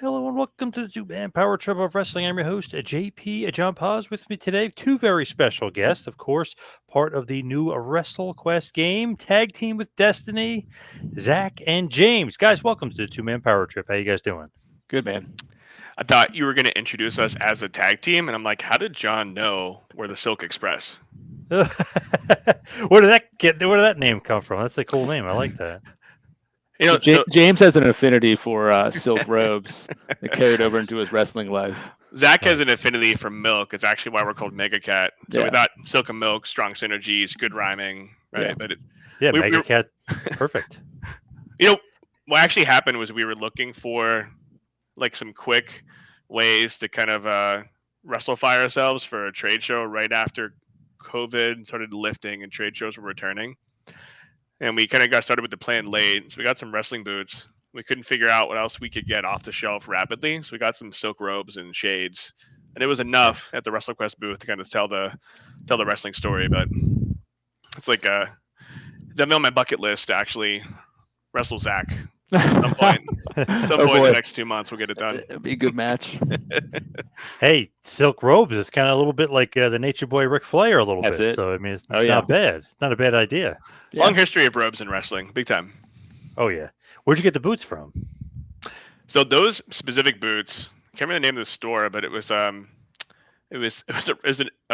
Hello and welcome to the two-man power trip of wrestling. I'm your host, JP John Paz. With me today, two very special guests. Of course, part of the new WrestleQuest game, tag team with Destiny, Zack and James. Guys, welcome to the two-man power trip. How you guys doing? Good man. I thought you were going to introduce us as a tag team, and I'm like, how did John know we're the Silk Express? Where did that get? Where did that name come from? That's a cool name. I like that. You So know, so James has an affinity for silk robes that carried over into his wrestling life. Zach has an Nice. affinity for milk. It's actually why we're called Mega Cat. So we Yeah, thought silk and milk, strong synergies, good rhyming, yeah. right? But Yeah, we, Mega Cat. Perfect. you know, what actually happened was we were looking for like some quick ways to kind of wrestlefy ourselves for a trade show right after COVID started lifting and trade shows were returning. And we kind of got started with the plan late. So we got some wrestling boots. We couldn't figure out what else we could get off the shelf rapidly. So we got some silk robes and shades. And it was enough Nice. at the WrestleQuest booth to kind of tell the wrestling story. But it's like it's definitely on my bucket list to actually wrestle Zach at some point. At some Oh point in the boy, next 2 months, we'll get it done. it'd be a good match. Hey, silk robes is kind of a little bit like the Nature Boy Ric Flair a little That's bit. it. So I mean, Oh it's yeah, not bad. It's not a bad idea. yeah. Long history of robes in wrestling, big time. Oh yeah. Where'd you get the boots from? So those specific boots, I can't remember the name of the store, but it was a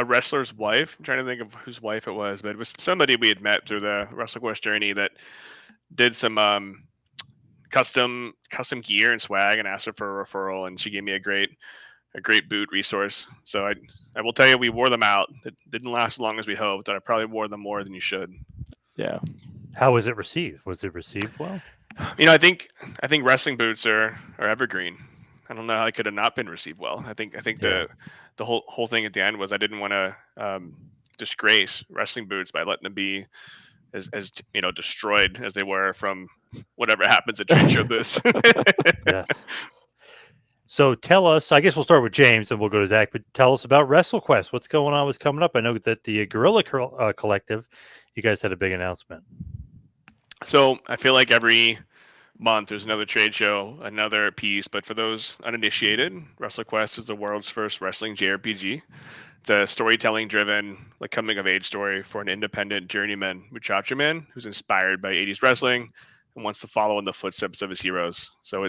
wrestler's wife. I'm trying to think of whose wife it was, but it was somebody we had met through the WrestleQuest journey that did some custom gear and swag and asked her for a referral, and she gave me a great boot resource. So I will tell you, we wore them out. It didn't last as long as we hoped, and I probably wore them more than you should. Yeah. How was it received? Was it received well? I think wrestling boots are evergreen. I don't know how it could have not been received well. I think Yeah. the whole thing at the end was I didn't want to disgrace wrestling boots by letting them be as destroyed as they were from whatever happens at trade show booths. Yes. So tell us, I guess we'll start with James and we'll go to Zach, but tell us about WrestleQuest. What's going on? What's coming up? I know that the Collective, you guys had a big announcement. So I feel like every month there's another trade show, another piece. But for those uninitiated, WrestleQuest is the world's first wrestling JRPG. It's a storytelling driven, like coming of age story for an independent journeyman Macho Man who's inspired by 80s wrestling and wants to follow in the footsteps of his heroes. So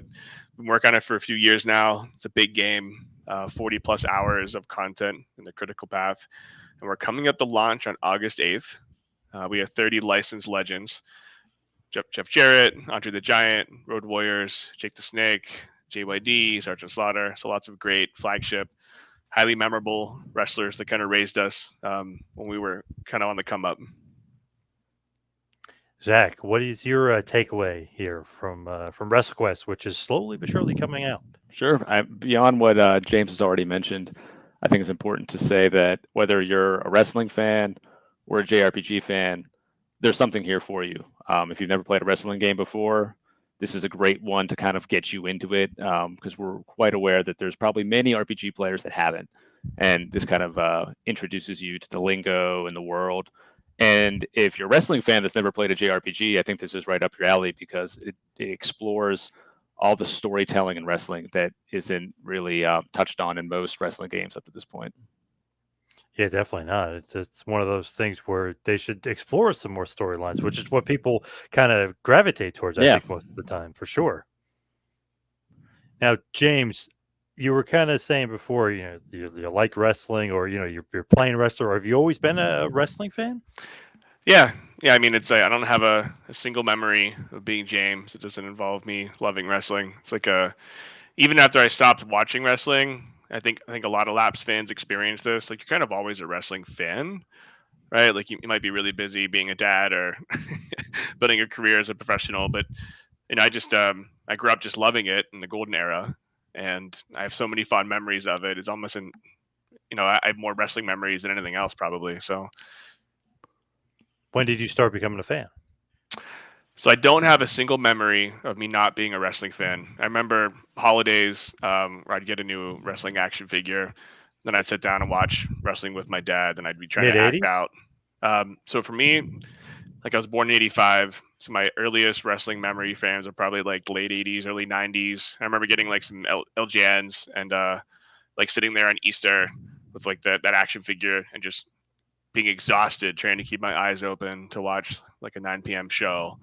been working on it for a few years now. It's a big game, 40 plus hours of content in the critical path. And we're coming up the launch on August 8th. We have 30 licensed legends: Jeff Jarrett, Andre the Giant, Road Warriors, Jake the Snake, JYD, Sergeant Slaughter. So lots of great flagship, highly memorable wrestlers that kind of raised us when we were kind of on the come up. Zach, what is your takeaway here from WrestleQuest, which is slowly but surely coming out? Sure. Beyond what James has already mentioned, I think it's important to say that whether you're a wrestling fan or a JRPG fan, there's something here for you. If you've never played a wrestling game before, this is a great one to kind of get you into it because we're quite aware that there's probably many RPG players that haven't. And this kind of introduces you to the lingo and the world. And if you're a wrestling fan that's never played a JRPG, I think this is right up your alley because it explores all the storytelling in wrestling that isn't really touched on in most wrestling games up to this point. Yeah, definitely not. It's one of those things where they should explore some more storylines, which is what people kind of gravitate towards, I Yeah. think, most of the time, for sure. Now, James, you were kind of saying before, you like wrestling, or you're playing wrestler. Or have you always been a wrestling fan? Yeah, yeah. I mean, I don't have a single memory of being James. It doesn't involve me loving wrestling. It's like even after I stopped watching wrestling, I think a lot of Laps fans experience this. Like you're kind of always a wrestling fan, right? Like you might be really busy being a dad or building a career as a professional, but I grew up just loving it in the golden era, and I have so many fond memories of it. It's almost I have more wrestling memories than anything else probably. When did you start becoming a fan? So I don't have a single memory of me not being a wrestling fan. I remember holidays where I'd get a new wrestling action figure, then I'd sit down and watch wrestling with my dad, and I'd be trying Mid to act '80s? out. So for me, like I was born in '85, so my earliest wrestling memory frames are probably like late '80s, early '90s. I remember getting like some LJNs and like sitting there on Easter with like that action figure and just being exhausted trying to keep my eyes open to watch like a 9 p.m. show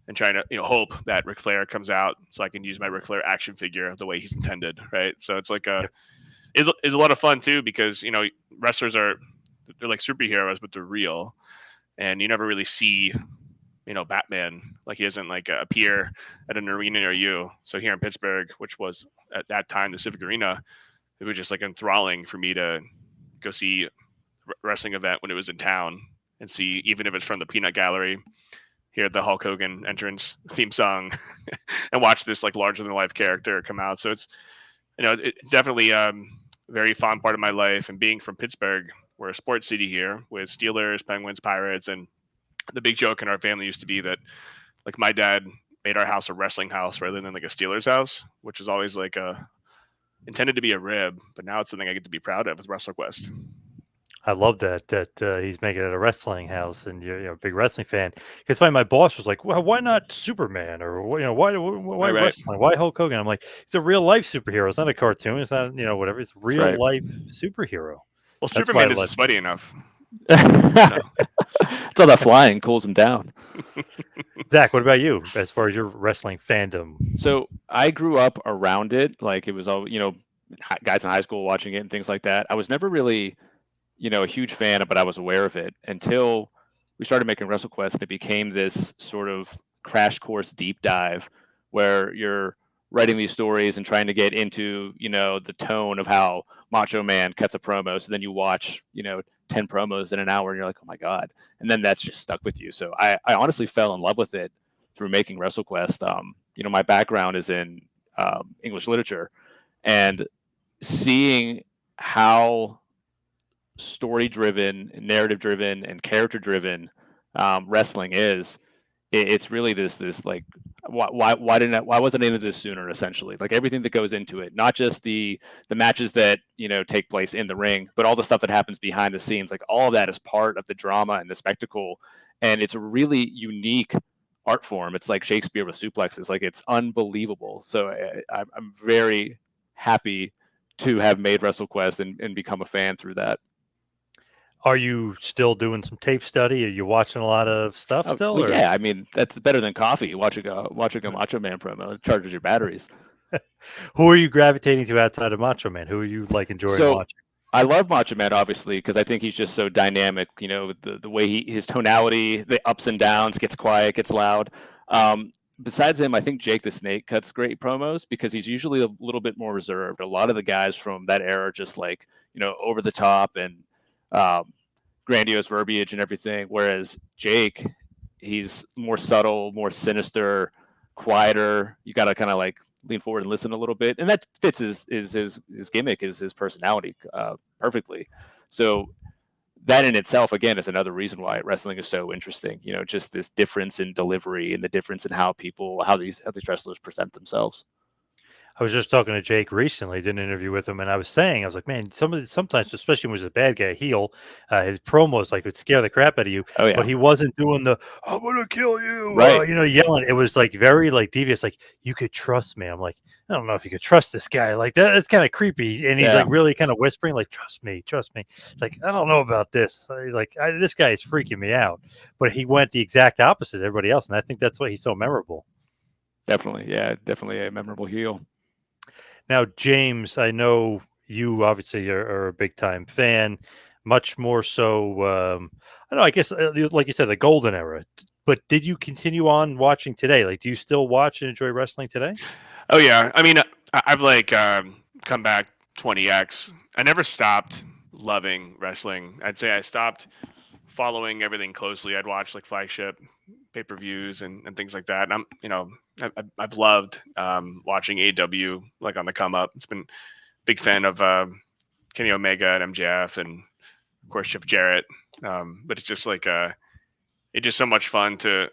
and trying to hope that Ric Flair comes out so I can use my Ric Flair action figure the way he's intended, right? So it's like Yep. is a lot of fun too because wrestlers they're like superheroes but they're real, and you never really see Batman, like he doesn't like appear at an arena near you. So here in Pittsburgh, which was at that time the Civic Arena, it was just like enthralling for me to go see wrestling event when it was in town and see, even if it's from the peanut gallery, hear the Hulk Hogan entrance theme song and watch this like larger than life character come out. So it's it's definitely very fond part of my life. And being from Pittsburgh, we're a sports city here with Steelers, Penguins, Pirates, and the big joke in our family used to be that like my dad made our house a wrestling house rather than like a Steelers house, which is always like intended to be a rib, but now it's something I get to be proud of with WrestleQuest. I love that he's making it a wrestling house, and you're a big wrestling fan. Because my boss was like, "Well, why not Superman, or why Right. wrestling? Why Hulk Hogan?" I'm like, "It's a real life superhero. It's not a cartoon. It's not whatever. It's a That's real right. life superhero." Well, That's why I Superman isn't love. sweaty enough. It's all that flying cools him down. Zach, what about you as far as your wrestling fandom? So I grew up around it. Like it was all, guys in high school watching it and things like that. I was never really, a huge fan, but I was aware of it until we started making WrestleQuest, and it became this sort of crash course deep dive where you're writing these stories and trying to get into, the tone of how Macho Man cuts a promo. So then you watch, 10 promos in an hour and you're like, oh my God. And then that's just stuck with you. So I honestly fell in love with it through making WrestleQuest. My background is in English literature, and seeing how story driven, narrative driven, and character driven wrestling is, it's really this like why wasn't I into this sooner? Essentially, like everything that goes into it, not just the matches that take place in the ring, but all the stuff that happens behind the scenes. Like all of that is part of the drama and the spectacle, and it's a really unique art form. It's like Shakespeare with suplexes. Like it's unbelievable. So I'm very happy to have made WrestleQuest and become a fan through that. Are you still doing some tape study? Are you watching a lot of stuff Oh, still, well, or yeah. I mean, that's better than coffee. Watching a Macho Man promo, it charges your batteries. who are you gravitating to outside of Macho Man? Who are you like enjoying So watching? I love Macho Man, obviously, because I think he's just so dynamic. The way his tonality, the ups and downs, gets quiet, gets loud. Besides him, I think Jake the Snake cuts great promos because he's usually a little bit more reserved. A lot of the guys from that era are just like over the top and um, grandiose verbiage and everything. Whereas Jake, he's more subtle, more sinister, quieter. You got to kind of like lean forward and listen a little bit, and that fits his gimmick, his personality perfectly. So that in itself, again, is another reason why wrestling is so interesting. Just this difference in delivery and the difference in how these wrestlers present themselves. I was just talking to Jake recently, did an interview with him, and I was like, man, sometimes, especially when he's a bad guy, heel, his promos like would scare the crap out of you, Oh but yeah, he wasn't doing the "I'm gonna kill you," right. yelling. It was like very like devious, like you could trust me. I'm like, I don't know if you could trust this guy like that. It's kind of creepy, and he's Yeah, like really kind of whispering, like trust me, trust me. It's like I don't know about this. This guy is freaking me out, but he went the exact opposite of everybody else, and I think that's why he's so memorable. definitely. Yeah, definitely a memorable heel. Now, James, I know you obviously are a big time fan, much more so. I don't know. I guess, like you said, the golden era. But did you continue on watching today? Like, do you still watch and enjoy wrestling today? Oh yeah, I mean, I've like come back 20x. I never stopped loving wrestling. I'd say I stopped following everything closely. I'd watch like flagship pay-per-views and things like that. And I've loved watching AEW like on the come up. It's been a big fan of Kenny Omega and MJF, and of course Jeff Jarrett. But it's just like it's just so much fun to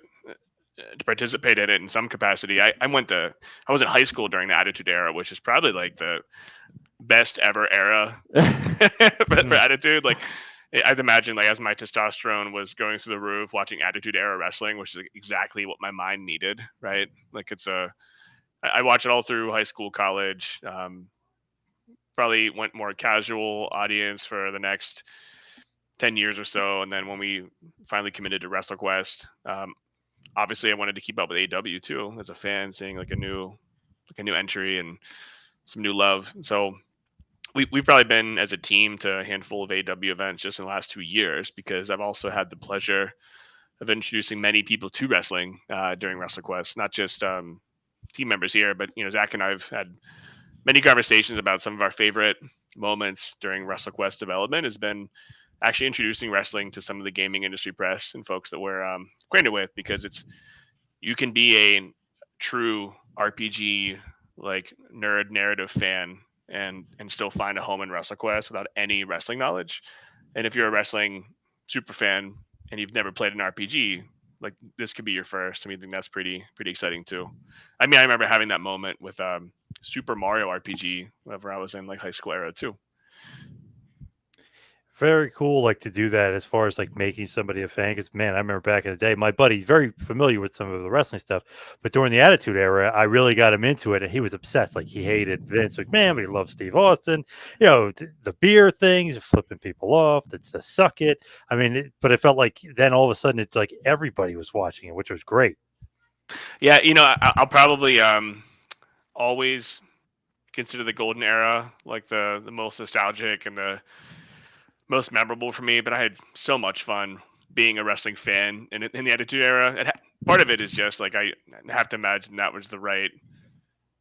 participate in it in some capacity. I was in high school during the Attitude Era, which is probably like the best ever era for Attitude. Like I'd imagine like as my testosterone was going through the roof, watching Attitude Era wrestling, which is exactly what my mind needed, right? Like I watched it all through high school, college. Probably went more casual audience for the next 10 years or so, and then when we finally committed to WrestleQuest, obviously I wanted to keep up with AW too as a fan, seeing like a new entry and some new love. So we've probably been as a team to a handful of AW events just in the last 2 years, because I've also had the pleasure of introducing many people to wrestling during WrestleQuest, not just team members here, but Zach and I've had many conversations about some of our favorite moments during WrestleQuest development has been actually introducing wrestling to some of the gaming industry press and folks that we're acquainted with, because you can be a true RPG like nerd narrative fan and still find a home in WrestleQuest without any wrestling knowledge. And if you're a wrestling super fan and you've never played an RPG, like this could be your first. I mean, I think that's pretty exciting too. I mean, I remember having that moment with Super Mario RPG whenever I was in like high school era too. Very cool, like to do that as far as like making somebody a fan. Because man, I remember back in the day, my buddy's very familiar with some of the wrestling stuff, but during the Attitude Era, I really got him into it, and he was obsessed. Like he hated Vince McMahon, but he loved Steve Austin. The beer things, flipping people off, that's the suck it. I mean, but it felt like then all of a sudden it's like everybody was watching it, which was great. Yeah, I'll probably always consider the golden era like the most nostalgic and the most memorable for me. But I had so much fun being a wrestling fan in the Attitude Era. Part of it is just like I have to imagine that was the right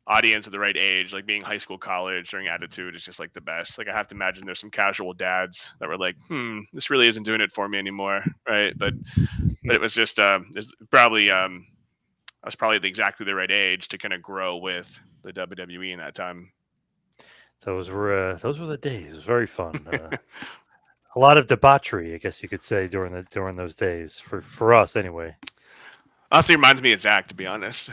audience at the right age. Like being high school, college during Attitude is just like the best. Like I have to imagine there's some casual dads that were like, this really isn't doing it for me anymore, right? But it was just it's probably I was probably exactly the right age to kind of grow with the WWE in that time. Those were the days. It was very fun. A lot of debauchery, I guess you could say, during those days for us anyway. Honestly, reminds me of Zack, to be honest.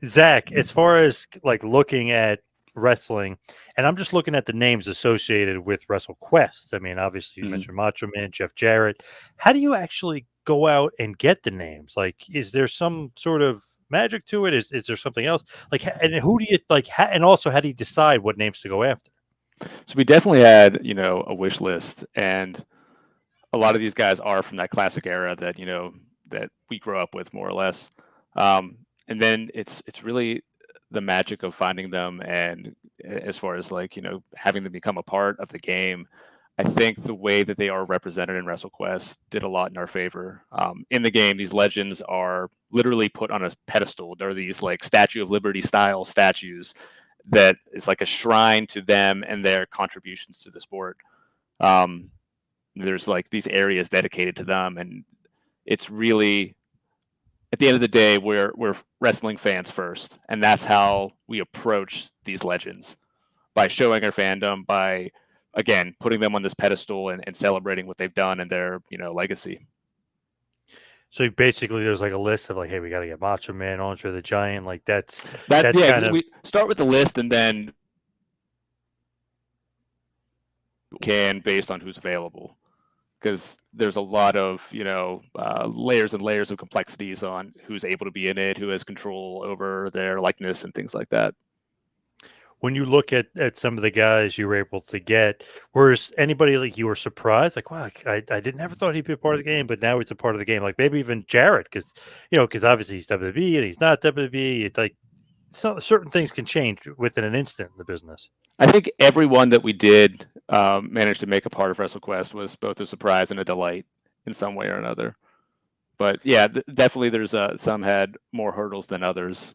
Zach, as far as like looking at wrestling, and I'm just looking at the names associated with WrestleQuest. I mean, obviously you Mhm. mentioned Macho Man, Jeff Jarrett. How do you actually go out and get the names? Like, is there some sort of magic to it? Is there something else? Like, and who do you like? And also, how do you decide what names to go after? So we definitely had, a wish list, and a lot of these guys are from that classic era that that we grew up with more or less. And then it's really the magic of finding them, and as far as like having them become a part of the game. I think the way that they are represented in WrestleQuest did a lot in our favor. In the game, these legends are literally put on a pedestal. They're these like Statue of Liberty style statues that is like a shrine to them and their contributions to the sport. Um, there's like these areas dedicated to them, and it's really at the end of the day we're wrestling fans first, and that's how we approach these legends, by showing our fandom, by again putting them on this pedestal and celebrating what they've done and their legacy. So basically, there's like a list of like, hey, we got to get Macho Man, Andre the Giant. Like That that's yeah, kind of we start with the list and then can based on who's available, because there's a lot of layers and layers of complexities on who's able to be in it, who has control over their likeness and things like that. when you look at some of the guys you were able to get, was anybody like you were surprised? Like, wow, I did never thought he'd be a part of the game, but now he's a part of the game. Like maybe even Jarrett, because obviously he's WWE and he's not WWE. It's like certain things can change within an instant in the business. I think everyone that we did manage to make a part of WrestleQuest was both a surprise and a delight in some way or another. But yeah, definitely there's some had more hurdles than others.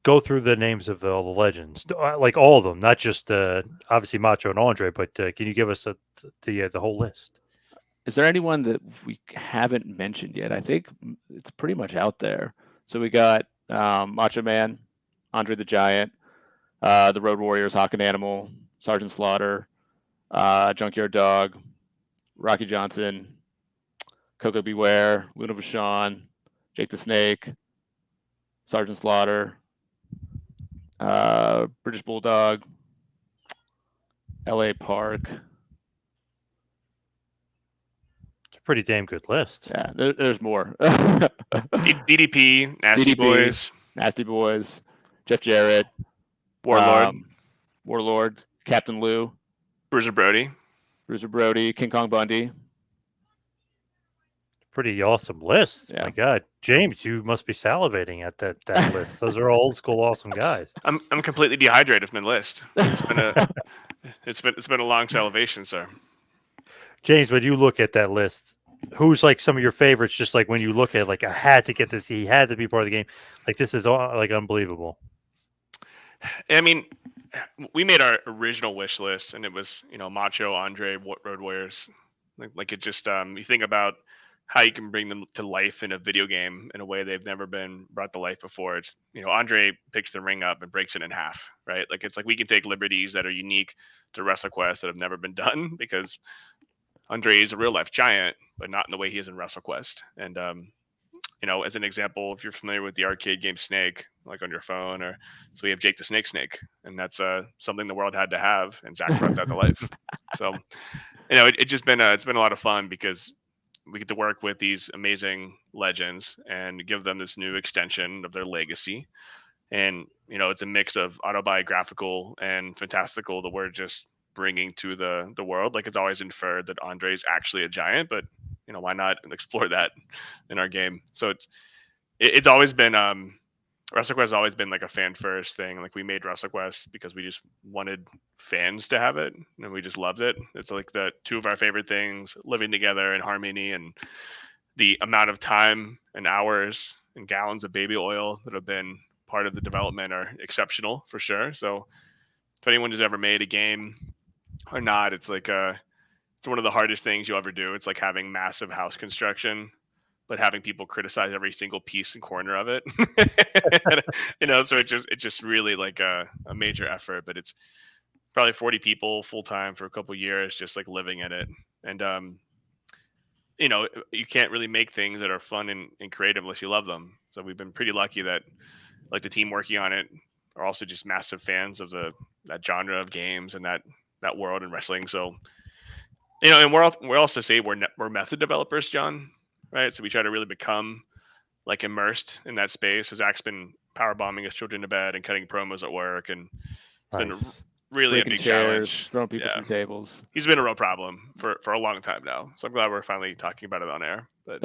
Go through the names of all the legends, like all of them, not just obviously Macho and Andre, but can you give us the whole list? Is there anyone that we haven't mentioned yet? I think it's pretty much out there. So we got Macho Man, Andre the Giant, the Road Warriors, Hawk and Animal, Sergeant Slaughter, Junkyard Dog, Rocky Johnson, Coco Beware, Luna Vachon, Jake the Snake, Sergeant Slaughter, British Bulldog. LA Park. It's a pretty damn good list. Yeah, there's more. DDP, Nasty DDP, Boys, Nasty Boys, Jeff Jarrett, Warlord, Warlord, Captain Lou, Bruiser Brody. Bruiser Brody, King Kong Bundy. Pretty awesome list. Yeah. My God, James, you must be salivating at that list. Those are all old school awesome guys. I'm completely dehydrated from the list. It's been a long salivation, sir. James, when you look at that list, who's like some of your favorites? Just like when you look at it, like I had to get this, he had to be part of the game. Like this is all, like unbelievable. I mean, we made our original wish list, and it was Macho, Andre, Road Warriors. Like it just you think about how you can bring them to life in a video game in a way they've never been brought to life before. It's Andre picks the ring up and breaks it in half, right? Like it's like we can take liberties that are unique to WrestleQuest that have never been done because Andre is a real life giant, but not in the way he is in WrestleQuest. And as an example, if you're familiar with the arcade game Snake, like on your phone, or so we have Jake the Snake, and that's something the world had to have, and Zack brought that to life. So, it's been a lot of fun because we get to work with these amazing legends and give them this new extension of their legacy. And it's a mix of autobiographical and fantastical that we're just bringing to the world. Like it's always inferred that Andre's actually a giant, but why not explore that in our game? So it's always been WrestleQuest has always been like a fan first thing. Like we made WrestleQuest because we just wanted fans to have it, and we just loved it. It's like the two of our favorite things living together in harmony, and the amount of time and hours and gallons of baby oil that have been part of the development are exceptional for sure. So if anyone has ever made a game or not, it's like it's one of the hardest things you'll ever do. It's like having massive house construction, but having people criticize every single piece and corner of it. So it's just really like a major effort. But it's probably 40 people full time for a couple of years, just like living in it. And you can't really make things that are fun and creative unless you love them. So we've been pretty lucky that like the team working on it are also just massive fans of that genre of games and that world in wrestling. So and we're also say we're method developers, John, right? So we try to really become like immersed in that space. So Zach's been power bombing his children to bed and cutting promos at work, and it's been Nice. really Breaking a big chairs, challenge. throwing people Yeah, through tables. he's been a real problem for a long time now. So I'm glad we're finally talking about it on air. But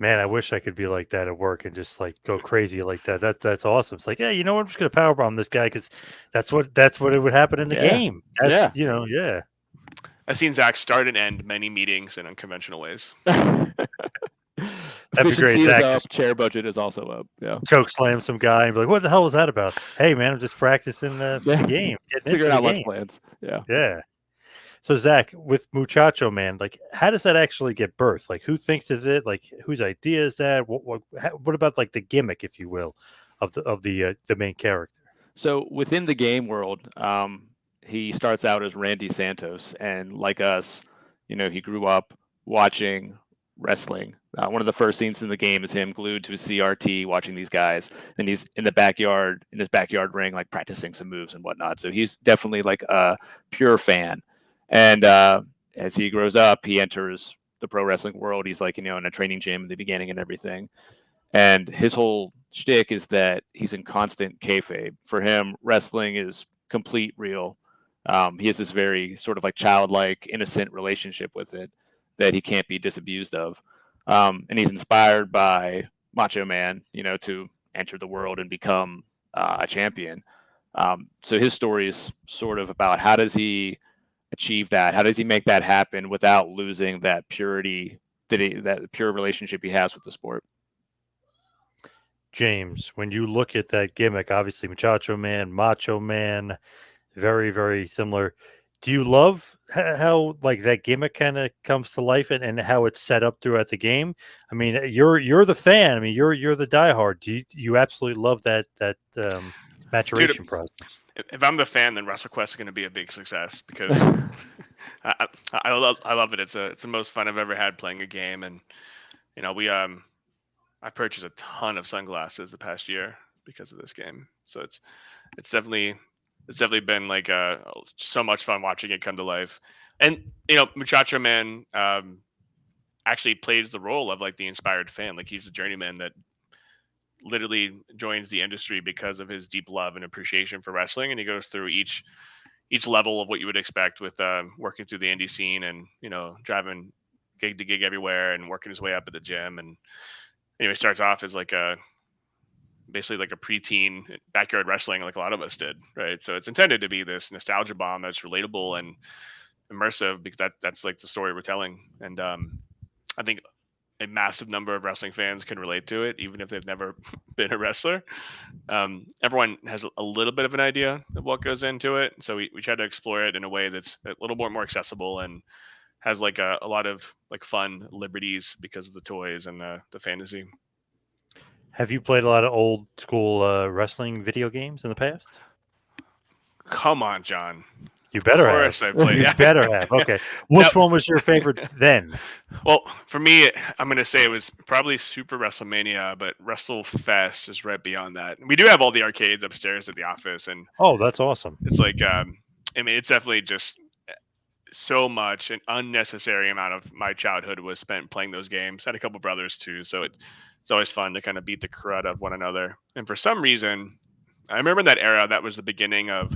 Man, I wish I could be like that at work and just like go crazy like that. That's awesome. It's like, yeah, you know what? I'm just gonna powerbomb this guy because that's what it would happen in the Yeah. game. Yeah. Yeah. I've seen Zach start and end many meetings in unconventional ways. That'd be great. Efficiency is Zach up. just Chair budget is also up. Yeah. choke slam some guy and be like, "What the hell was that about?" Hey, man, I'm just practicing for the Yeah. game, getting into Figuring the out lesson game. plans. Yeah. Yeah. So Zach, with Muchacho Man, like, how does that actually get birthed? Like, who thinks of it? Like, whose idea is that? What about like the gimmick, if you will, of the main character? So within the game world, he starts out as Randy Santos, and like us, he grew up watching wrestling. One of the first scenes in the game is him glued to a CRT watching these guys, and he's in his backyard ring, like practicing some moves and whatnot. So he's definitely like a pure fan. And as he grows up, he enters the pro wrestling world. He's like, in a training gym in the beginning and everything. And his whole shtick is that he's in constant kayfabe. For him, wrestling is complete real. He has this very sort of like childlike, innocent relationship with it that he can't be disabused of. And he's inspired by Macho Man, to enter the world and become a champion. So his story is sort of about how does he achieve that? How does he make that happen without losing that purity, that pure relationship he has with the sport? James, when you look at that gimmick, obviously Macho Man, very, very similar. Do you love how like that gimmick kind of comes to life and how it's set up throughout the game? I mean, you're the fan. I mean, you're the diehard. Do you absolutely love that Dude, maturation process? if I'm the fan, then WrestleQuest is going to be a big success because I love it. It's the most fun I've ever had playing a game, and we I purchased a ton of sunglasses the past year because of this game. So it's definitely it's definitely been like so much fun watching it come to life. And Macho Man actually plays the role of like the inspired fan. Like he's a journeyman that literally joins the industry because of his deep love and appreciation for wrestling, and he goes through each level of what you would expect with working through the indie scene, and driving gig to gig everywhere and working his way up at the gym. And he starts off as like a basically like a preteen backyard wrestling, like a lot of us did, right? So it's intended to be this nostalgia bomb that's relatable and immersive, because that's like the story we're telling. And I think a massive number of wrestling fans can relate to it, even if they've never been a wrestler. Everyone has a little bit of an idea of what goes into it, so we try to explore it in a way that's a little more accessible and has like a lot of like fun liberties because of the toys and the fantasy. Have you played a lot of old school wrestling video games in the past? Come on, John. You Of better course have. I played. You Yeah. better have. Okay. No, Which one was your favorite then? well, for me, I'm gonna say it was probably Super WrestleMania, but WrestleFest is right beyond that. We do have all the arcades upstairs at the office, and Oh, that's awesome. it's like, I mean, it's definitely just so much an unnecessary amount of my childhood was spent playing those games. I had a couple brothers too, so it's always fun to kind of beat the crud out of one another. And for some reason, I remember that era. That was the beginning of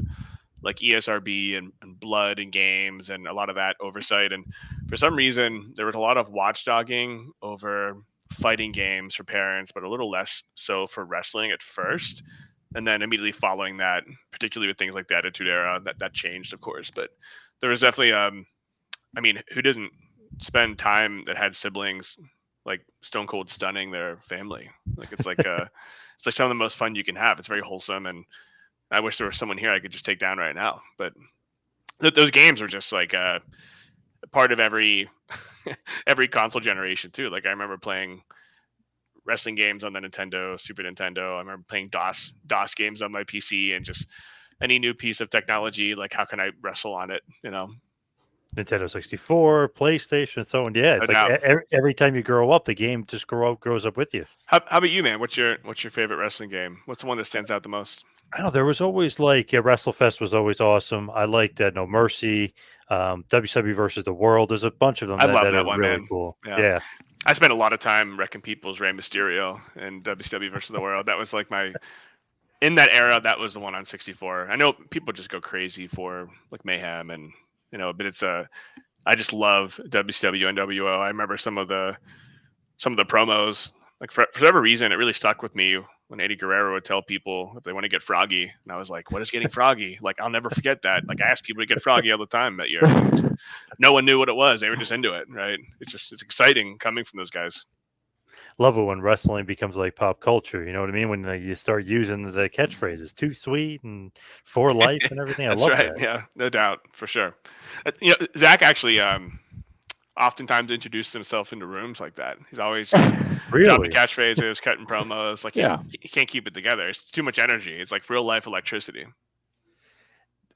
like ESRB and blood and games and a lot of that oversight. And for some reason, there was a lot of watchdogging over fighting games for parents, but a little less so for wrestling at first. And then immediately following that, particularly with things like the Attitude Era, that changed, of course. But there was definitely, I mean, who doesn't spend time that had siblings like stone cold stunning their family? Like it's like some of the most fun you can have. It's very wholesome, and I wish there was someone here I could just take down right now. But those games were just like part of every every console generation too. Like I remember playing wrestling games on the Nintendo, Super Nintendo. I remember playing DOS games on my PC, and just any new piece of technology, like how can I wrestle on it? Nintendo 64, PlayStation, so on. Yeah, No it's like doubt. every time you grow up, the game just grows up with you. How about you, man? What's your favorite wrestling game? What's the one that stands out the most? I don't know. There was always like WrestleFest was always awesome. I liked No Mercy, WCW versus the World. There's a bunch of them I love that that are one, really man. cool. Yeah. Yeah. I spent a lot of time wrecking people's Rey Mysterio and WCW versus the World. That was like my in that era. That was the one on 64. I know people just go crazy for like Mayhem and but it's I just love WCW and WO. I remember some of the promos. Like for whatever reason, it really stuck with me when Eddie Guerrero would tell people if they want to get froggy, and I was like, "What is getting froggy?" Like I'll never forget that. Like I asked people to get froggy all the time that year. No one knew what it was. They were just into it, right? It's exciting coming from those guys. Love it when wrestling becomes like pop culture. You know what I mean? When you start using the catchphrases, too sweet and for life and everything. I That's love right. that. Yeah, no doubt for sure. Zach actually oftentimes introduced himself into rooms like that. He's always just dropping Really? catchphrases, cutting promos. Like Yeah. he can't keep it together. It's too much energy. It's like real life electricity.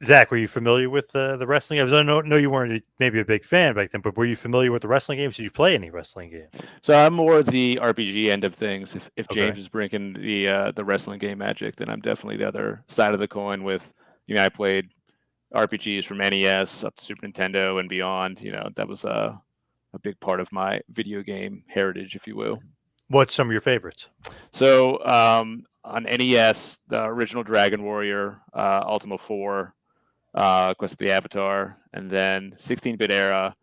Zach, were you familiar with the wrestling games? I know you weren't maybe a big fan back then, but were you familiar with the wrestling games? Did you play any wrestling games? So I'm more the RPG end of things. If Okay. James is bringing the wrestling game magic, then I'm definitely the other side of the coin. With I played RPGs from NES up to Super Nintendo and beyond. That was a big part of my video game heritage, if you will. What's some of your favorites? So on NES, the original Dragon Warrior, Ultima 4, Quest of the Avatar, and then 16-bit era,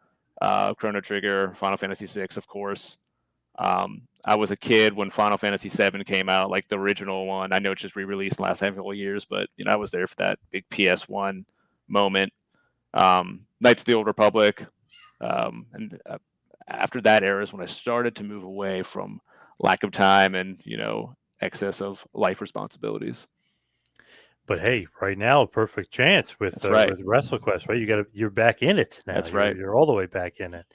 Chrono Trigger, Final Fantasy VI, of course. I was a kid when Final Fantasy VII came out, like the original one. I know it's just re-released in the last handful of years, but I was there for that big PS1 moment. Knights of the Old Republic, and after that era is when I started to move away from lack of time and excess of life responsibilities. But hey, right now, a perfect chance with That's right. with WrestleQuest, right? You're back in it now. That's right. You're all the way back in it.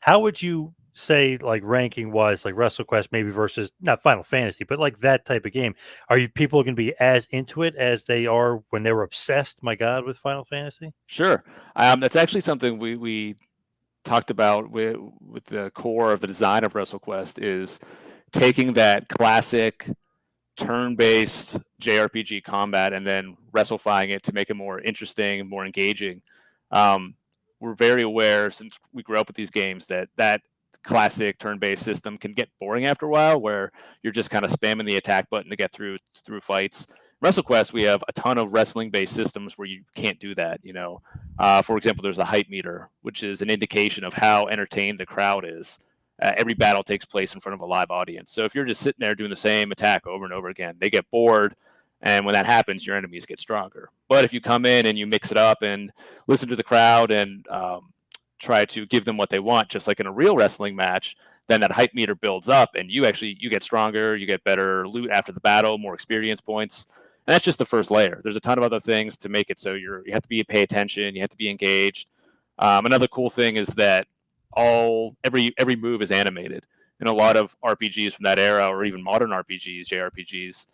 How would you say, like ranking wise, like WrestleQuest maybe versus not Final Fantasy, but like that type of game? Are you people going to be as into it as they are when they were obsessed? My God, with Final Fantasy. Sure. That's actually something we talked about with the core of the design of WrestleQuest is taking that classic turn-based JRPG combat and then WrestleFying it to make it more interesting and more engaging. We're very aware, since we grew up with these games, that classic turn-based system can get boring after a while, where you're just kind of spamming the attack button to get through fights. WrestleQuest, we have a ton of wrestling-based systems where you can't do that. For example, there's a hype meter, which is an indication of how entertained the crowd is. Every battle takes place in front of a live audience. So if you're just sitting there doing the same attack over and over again, they get bored. And when that happens, your enemies get stronger. But if you come in and you mix it up and listen to the crowd and try to give them what they want, just like in a real wrestling match, then that hype meter builds up and you get stronger, you get better loot after the battle, more experience points. And that's just the first layer. There's a ton of other things to make it so you have to pay attention, you have to be engaged. Another cool thing is that every move is animated. In a lot of RPGs from that era, or even modern RPGs, JRPGs,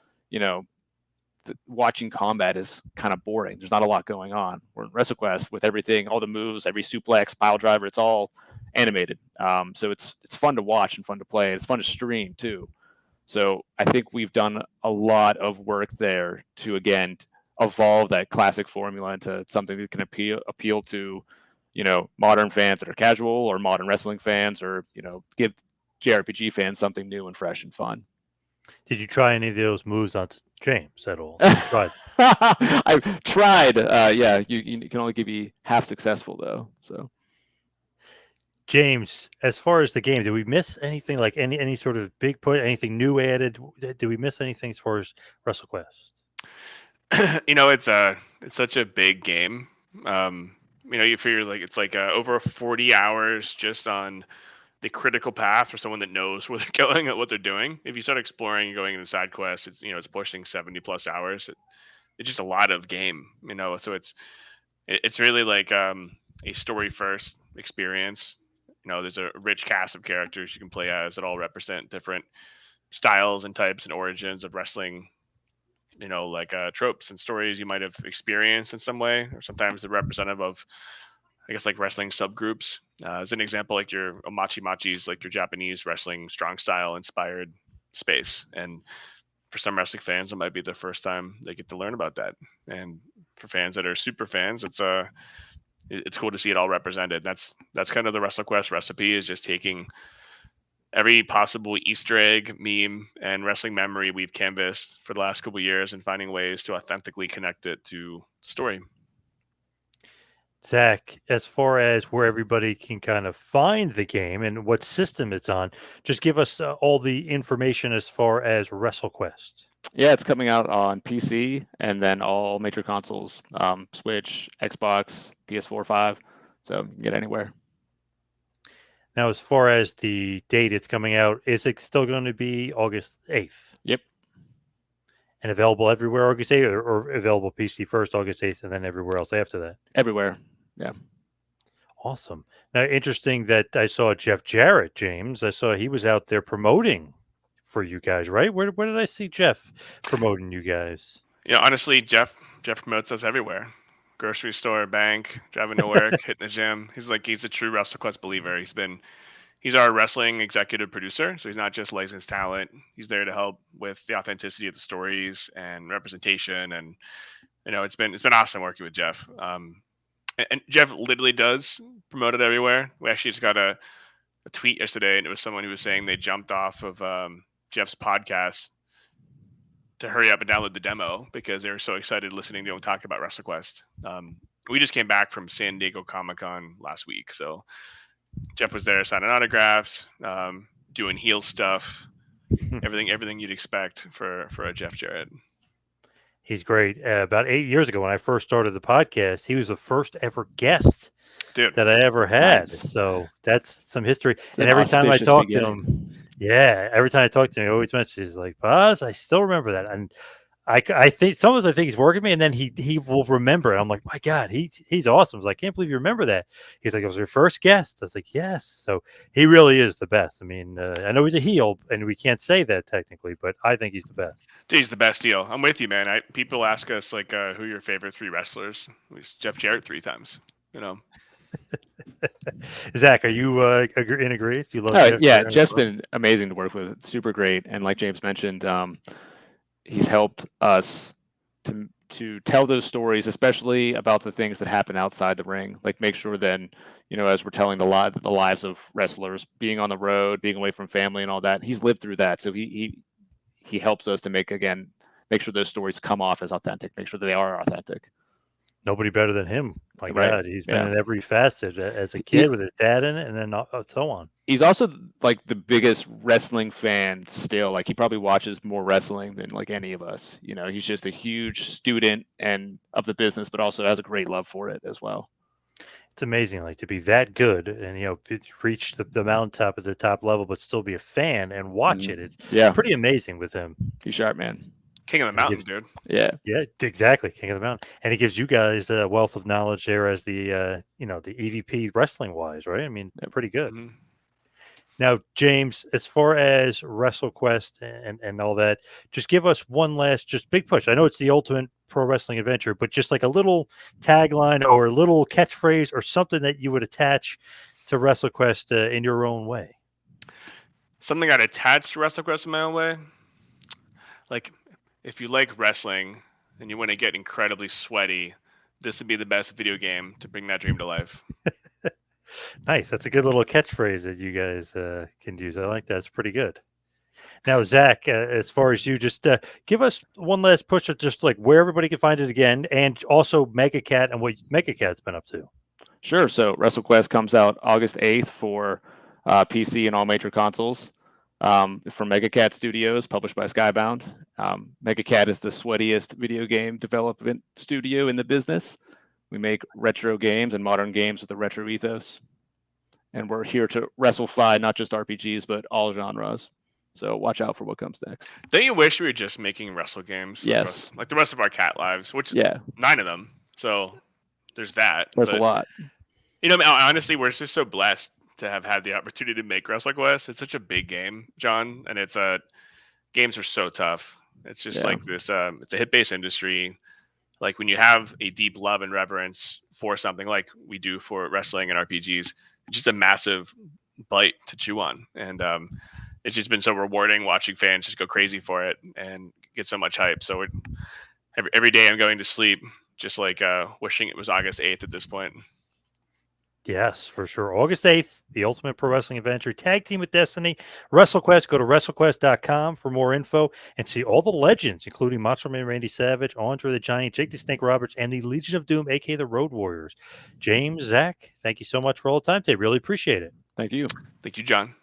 watching combat is kind of boring. There's not a lot going on. Where in WrestleQuest, with everything, all the moves, every suplex, pile driver, it's all animated. So it's fun to watch and fun to play. And it's fun to stream too. So I think we've done a lot of work there to, again, evolve that classic formula into something that can appeal to modern fans that are casual, or modern wrestling fans, or give JRPG fans something new and fresh and fun. Did you try any of those moves on James at all? You tried. I've tried. Yeah, you can only be half successful though. So, James, as far as the game, did we miss anything, like any sort of big put, anything new added? Did we miss anything as far as WrestleQuest? It's such a big game. You figure like it's like over 40 hours just on the critical path for someone that knows where they're going and what they're doing. If you start exploring and going into side quests, it's pushing 70 plus hours. It's just a lot of game, so it's really like a story first experience. There's a rich cast of characters you can play as that all represent different styles and types and origins of wrestling, like tropes and stories you might have experienced in some way, or sometimes they're representative of, I guess, like wrestling subgroups. As an example, like your Machi is like your Japanese wrestling strong style inspired space. And for some wrestling fans, it might be the first time they get to learn about that. And for fans that are super fans, it's cool to see it all represented. That's kind of the WrestleQuest recipe, is just taking every possible Easter egg, meme, and wrestling memory we've canvassed for the last couple of years and finding ways to authentically connect it to story. Zack, as far as where everybody can kind of find the game and what system it's on, just give us all the information as far as WrestleQuest. Yeah, it's coming out on PC and then all major consoles, Switch, Xbox, PS4, 5. So you can get anywhere. Now, as far as the date it's coming out, is it still going to be August 8th? Yep. And available everywhere August 8th, or available PC first August 8th and then everywhere else after that? Everywhere. Yeah. Awesome. Now, interesting that I saw Jeff Jarrett, James. I saw he was out there promoting for you guys, right? Where did I see Jeff promoting you guys? Honestly, Jeff promotes us everywhere. Grocery store, bank, driving to work, hitting the gym. He's a true WrestleQuest believer. He's our wrestling executive producer, so he's not just licensed talent. He's there to help with the authenticity of the stories and representation. And it's been awesome working with Jeff. And Jeff literally does promote it everywhere. We actually just got a tweet yesterday, and it was someone who was saying they jumped off of Jeff's podcast to hurry up and download the demo because they were so excited listening to him talk about WrestleQuest. We just came back from San Diego Comic-Con last week, so Jeff was there signing autographs, doing heel stuff, everything you'd expect for a Jeff Jarrett. He's great. About 8 years ago, when I first started the podcast, he was the first ever guest that I ever had. Nice. So that's some history. And every time I talk to him, every time I talk to him, he always mentions, he's like, "Boz, I still remember that." And I think sometimes I think he's working me, and then he will remember it. I'm like, my God, he's awesome. I was like, I can't believe you remember that. He's like, it was your first guest. I was like, yes. So he really is the best. I mean, I know he's a heel, and we can't say that technically, but I think he's the best. Dude, he's the best heel. I'm with you, man. People ask us like, who are your favorite 3 wrestlers? It's Jeff Jarrett 3 times. Zack, are you in agreement? You love Jeff? Yeah, Jeff's been amazing to work with. Super great, and like James mentioned, he's helped us to tell those stories, especially about the things that happen outside the ring. Like make sure then, as we're telling the lives of wrestlers, being on the road, being away from family, and all that, he's lived through that. So he helps us to make sure those stories come off as authentic. Make sure that they are authentic. Nobody better than him. My Right. God, he's been Yeah. in every facet as a He- kid with his dad in it, and then so on. He's also like the biggest wrestling fan still. Like he probably watches more wrestling than like any of us. He's just a huge student and of the business, but also has a great love for it as well. It's amazing, like to be that good and reach the mountaintop at the top level, but still be a fan and watch it. It's pretty amazing with him. He's sharp, man. King of the mountain, dude. Yeah, exactly. King of the mountain, and he gives you guys a wealth of knowledge there as the the EVP wrestling wise, right? I mean, pretty good. Mhm. Now, James, as far as WrestleQuest and all that, just give us one last just big push. I know it's the ultimate pro wrestling adventure, but just like a little tagline or a little catchphrase or something that you would attach to WrestleQuest in your own way. Something I'd attach to WrestleQuest in my own way. Like, if you like wrestling and you want to get incredibly sweaty, this would be the best video game to bring that dream to life. Nice. That's a good little catchphrase that you guys can use. I like that. It's pretty good. Now, Zach, as far as you, just give us one last push at just like where everybody can find it again, and also Mega Cat and what Mega Cat's been up to. Sure. So WrestleQuest comes out August 8th for PC and all major consoles. From Mega Cat Studios, published by Skybound. Mega Cat is the sweatiest video game development studio in the business. We make retro games and modern games with a retro ethos. And we're here to WrestleFi, not just RPGs, but all genres. So watch out for what comes next. Don't you wish we were just making wrestle games? Yes. Like the rest of our cat lives, which 9 of them. So there's that. There's a lot. Honestly, we're just so blessed to have had the opportunity to make WrestleQuest. It's such a big game, John, and games are so tough. It's just like this. It's a hit-based industry. Like when you have a deep love and reverence for something like we do for wrestling and RPGs, it's just a massive bite to chew on. And it's just been so rewarding watching fans just go crazy for it and get so much hype. So every day I'm going to sleep just like wishing it was August 8th at this point. Yes, for sure. August 8th, the Ultimate Pro Wrestling Adventure, Tag Team with Destiny, WrestleQuest. Go to WrestleQuest.com for more info and see all the legends, including Macho Man Randy Savage, Andre the Giant, Jake the Snake Roberts, and the Legion of Doom, a.k.a. the Road Warriors. James, Zach, thank you so much for all the time today. Really appreciate it. Thank you. Thank you, John.